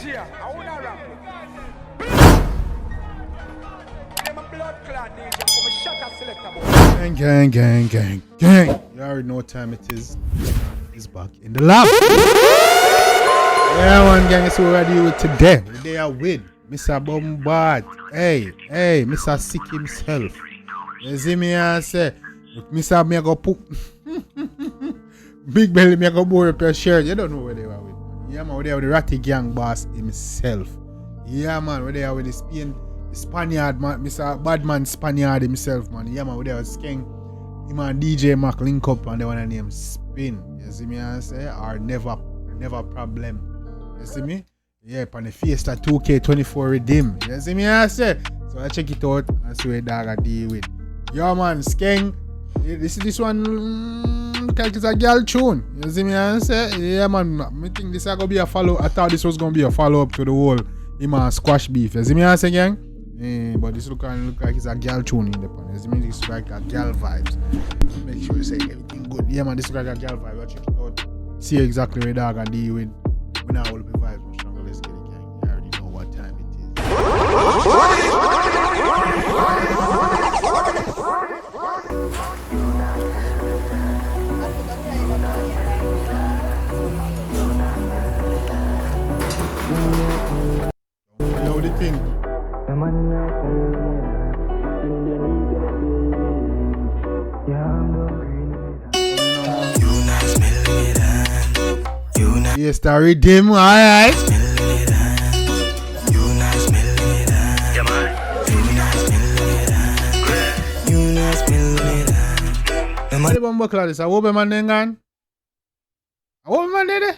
DJ, I wanna rap. I'm a blood clot DJ, I'm a shutter selector boy. Gang. You already know what time it is. It's back in the lab. Yeah, one gang, it's what we're doing with today. Today I with Mr. Bombard. Hey, Mr. Sick himself. You see me and say, Mr. Me go poop. Big belly me go bore up your shirt. You don't know where they are with. Yeah man, where they are with the Ratty Gang boss himself. Yeah man, where they are with the Spaniard man, Mr. Badman Spaniard himself man. Yeah man, where they are with Skeng. Him and DJ Mac link up and they want to name Spin. You see me and say, or never problem. You see me? Yeah, on the Fiesta2k24 𝐑𝐄𝐶. You see me and say? So I check it out and see what dog I deal with. Yo man, Skeng. This one look like it's a girl tune. You see me and say? Yeah man, I think this is gonna be a follow. I thought this was gonna be a follow up to the whole him and squash beef. You see me and say gang? But this look like it's a girl tune in the pan. You see me? This look like a girl vibes. Make sure you say everything good. Yeah man, this look like a girl vibe. I check it out. See exactly where dog I deal with. When I will be vibes much longer. Let's get it gang. You already know what time it is. You know the thing. Yes, the rhythm, alright. What the bumbo cloud is? I hope a man then gone. I hope a man there.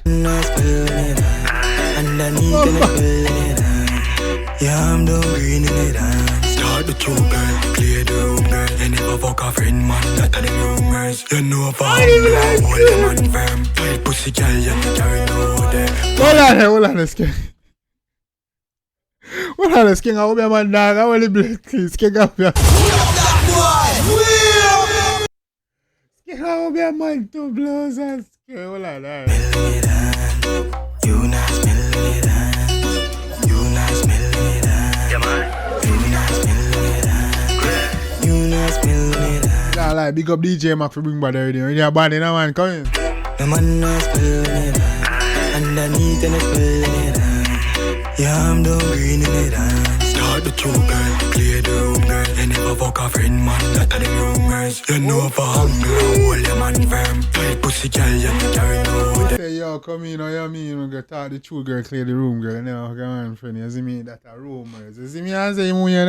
Yeah, I'm done green in it. Start the two girl, clear the room girl. You never fuck a friend man, that are the rumors. You know if I'm hold the man firm. Tight pussy girl, you not carry no there. Hold on, Skeng. Hold on, Skeng. I hope a man dog. I want the blood clean. Skeng up here. Skeng, I hope a man two blows and Skeng. Hold on, You not smelling it. You not smelling it. You not smelling it. Yeah, like big up DJ Mac for bring bad already. When you're bad in a man, come in. The man not smelling it. Underneath and smelling it. Yeah, I'm done green in it. Start the two girl, clear the room girl. You never fuck a friend man, that are the rumors. You know if I'm hold your man firm. Tight pussy girl, you not carry no there. Say yo, come in, you mean we go talk the true girl, clear the room girl. You know, come on friend, you see me, that a rumors. You see me and say, you in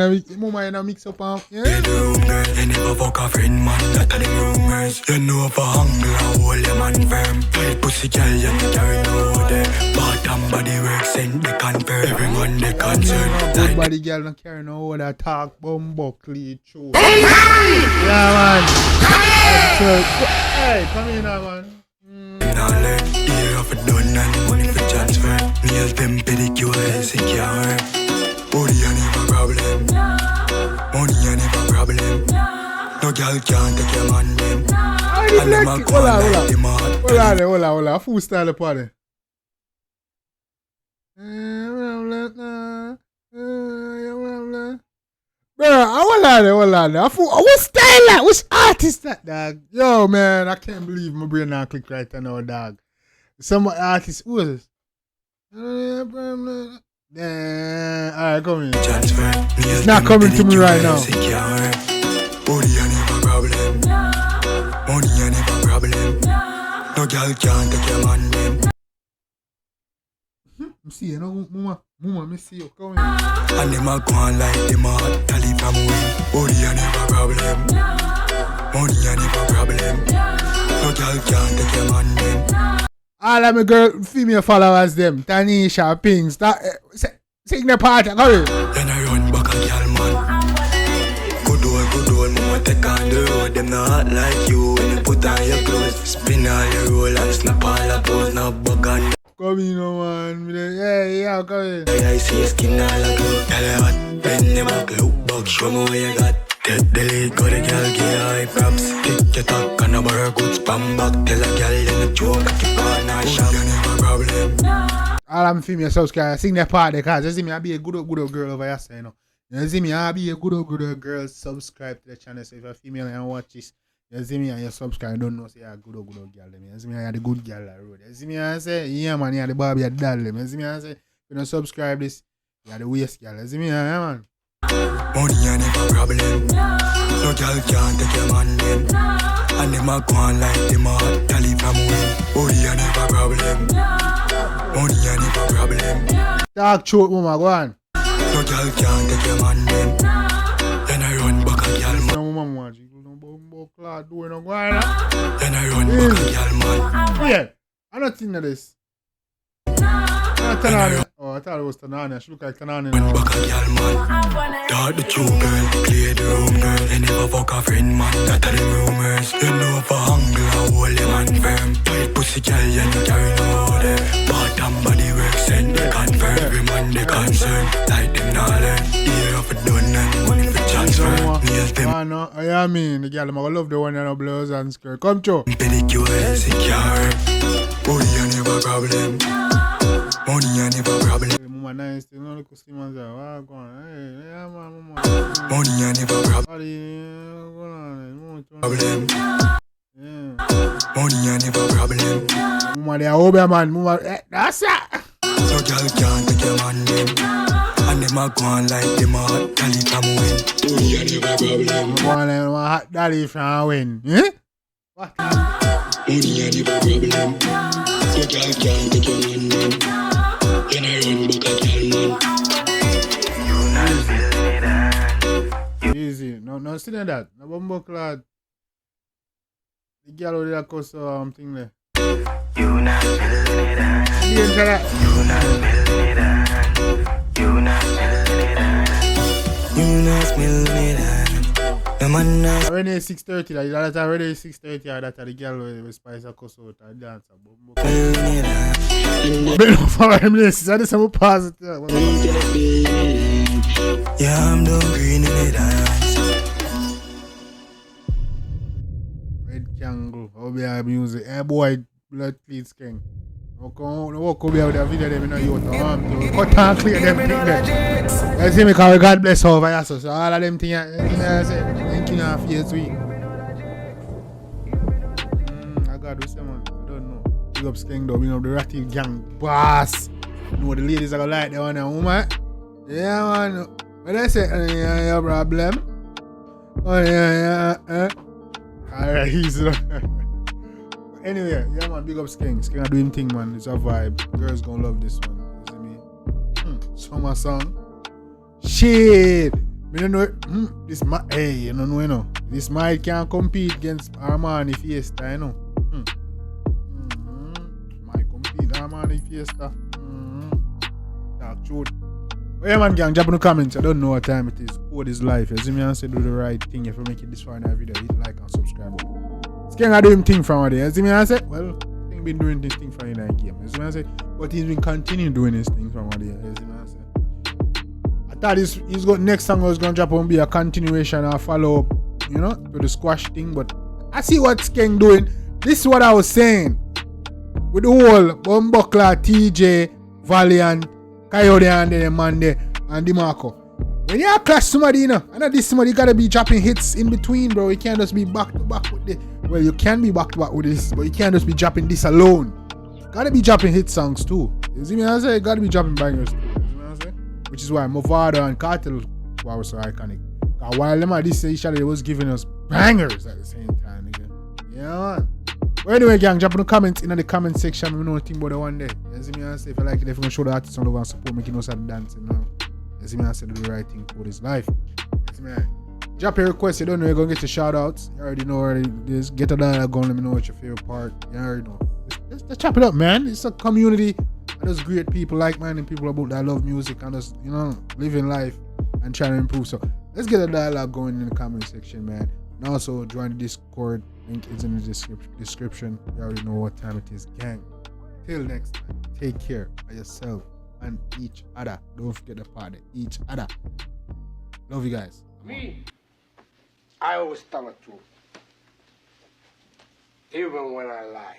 a mix up and yeah? Clear the room girl, you never fuck a friend man, that are the rumors. You know if I'm hold your man firm. Tight pussy girl, you not carry no there. Bottom body work, send the confirm. Every man they concern. Good body girl don't carry no other talk, bumbo, clear, true. Yeah man. Hey, come in now man. Now learn, year of a done and money for transfer. Nail them pedicure, secure. Body and if a problem. Money and if a problem. No girl can't take your man them. And them a call like them hard. Hold on. Full style of party. Bro, hold on. What style that? Which artist that, dog? Yo, man, I can't believe my brain now click right now, dog. Some artist, who is this? Alright, come in. It's not coming to me right now. Body and if a problem. Money and if a problem. No girl can't take your man them. I see you know, mama, me see you coming. And them a go on like them a hot tally from win. Body and if a problem. Money and if a problem. No girl can't take your man them. All of my girl, female followers them, Tanisha, Pings, sing the part, come in. Then I run back a girl man. Good old, mama take on the road. Them not hot like you when you put on your clothes. Spin all your roll and snap all the pose. Now bug on. Come in, man. Yeah, come in. I see your skin all a glow. Tell you what, bend them back, look back, show me what you got. Take the lead, got a girl, give high props. Kick your talk and a borrow good spam back. Tell a girl, you no joke, keep on a shop. You never problem. all I'm female subscribers, sing that part because you see me, I be a good old girl over here, you know. You see me, I be a good old girl, subscribe to the channel. So if you're female and watch this, you see me and you subscribe, don't know, say you're a good old girl. You see me, you're the good girl that road. You see me, I say, yeah, man, you're the Barbie, you're the doll. You see me, I say, if you don't subscribe this, you're the waste girl. You see me, yeah, man. Money ain't never problem. No girl can't take your man then. And them a go on like them a hot tally from win. Money ain't never problem. Money ain't never problem. Talk truth, mama, go on. No girl can't take your man then. Then I run back a girl man. No, mama, you don't bumbo clad doing no go on. Then I run back a girl man. Yeah, I'm not thinking of this. I thought it was Tanani. She look like Tanani now. Back a girl man. Dart the true girl, clear the room girl. They never fuck a friend man, that are the rumors. You know for hunger, I hold them man firm. Tight pussy girl, you no carry no order. Bottom body work, send the confirm. Every man they concern, like them not learn. Ear of a done and money for transfer. Nails them. I know, I mean, the girl, I love the one in the blouse and skirt. Come through. Pedicure, secure. Booty, you never problem. Money ain't never problem. Mama nice, you know, look at Slim and say, wow, go on. Hey, yeah, man, mama. Money ain't never problem. Problem. Yeah. Money ain't never problem. Mama, they are over, man. Mama, that's it. No girl can't take your man them. And them a go on like them a hot tally from win. Money ain't never problem. Go on like my hot daddy from win. Eh? What? Money ain't never problem. No girl can't take your man them. Then I run back a girl man. You not feeling it. Easy. No, see that. No bumbo clad. The girl over there cause thing there. You not feeling it. You not feeling it. You not feeling it. You not feeling it. The man not. Already 6:30. That already 6:30. That the girl with spice a cause out and dance. Feeling it. But no, for him, this is some positive. Yeah, I'm done green in the dance. Red Kangle, how be our music? Hey boy, blood clean Skeng. Walk over here with a video them in a youth. Cut and clear them thing there. You see me, because God bless over here. So all of them things, I say, thank you now for Fiesta2k. I got to say, man, I don't know. Big up Skeng though, bring up the ratty gang boss. You know the ladies are gonna like that one, woman. Yeah, man. When I say, yeah, problem. Oh, yeah. Alright, easy. Anyway, yeah, man, big up Skeng. Skeng are doing thing, man. It's a vibe. Girls gonna love this one. You see me? Summer song. Shit. Me don't know. This might, hey, you don't know, you know. This might can't compete against Armani Fiesta, you know. Might compete Armani Fiesta. Talk truth. But yeah, man, gang, drop in the comments. I don't know what time it is. Code is life. You see me? I say do the right thing. If you make it this far in our video, hit like and subscribe. Skeng are doing thing from there. You see me? I say, well, Skeng been doing this thing from in that game. You see me? I say, but he's been continuing doing this thing from there. You see me? I say, I thought he's got next song was gonna drop on be a continuation or follow up, you know, to the squash thing. But I see what Skeng doing. This is what I was saying. With the whole Bumbuckler, TJ, Valiant, Coyote and the man there and DeMarco. When you clash somebody, you know, I know this somebody gotta be dropping hits in between, bro. You can't just be back to back with this. Well, you can be back to back with this, but you can't just be dropping this alone. Gotta be dropping hit songs too. You see me? I say, gotta be dropping bangers too. You see me? I say? Which is why Movado and Cartel were so iconic. Cause while them at this each other, they was giving us bangers at the same time, nigga. Yeah, man. But anyway, gang, drop in the comments in the comment section. We know nothing about the one day. You see me? I say, if you like it, if you want to show the artist some love and support, making us dancing now. You see me? I say, do the right thing for this life. You see me? Drop your request. You don't know you're going to get your shout outs. You already know already. Just get a dialogue going. Let me know what your favorite part. You already know. Let's chop it up, man. It's a community. And there's great people, like-minded people about that love music and just, you know, living life and trying to improve. So let's get a dialogue going in the comment section, man. And also join the Discord. Link is in the description. You already know what time it is, gang. Till next time, take care of yourself and each other. Don't forget the party. Each other. Love you guys. Me, I always tell the truth. Even when I lie.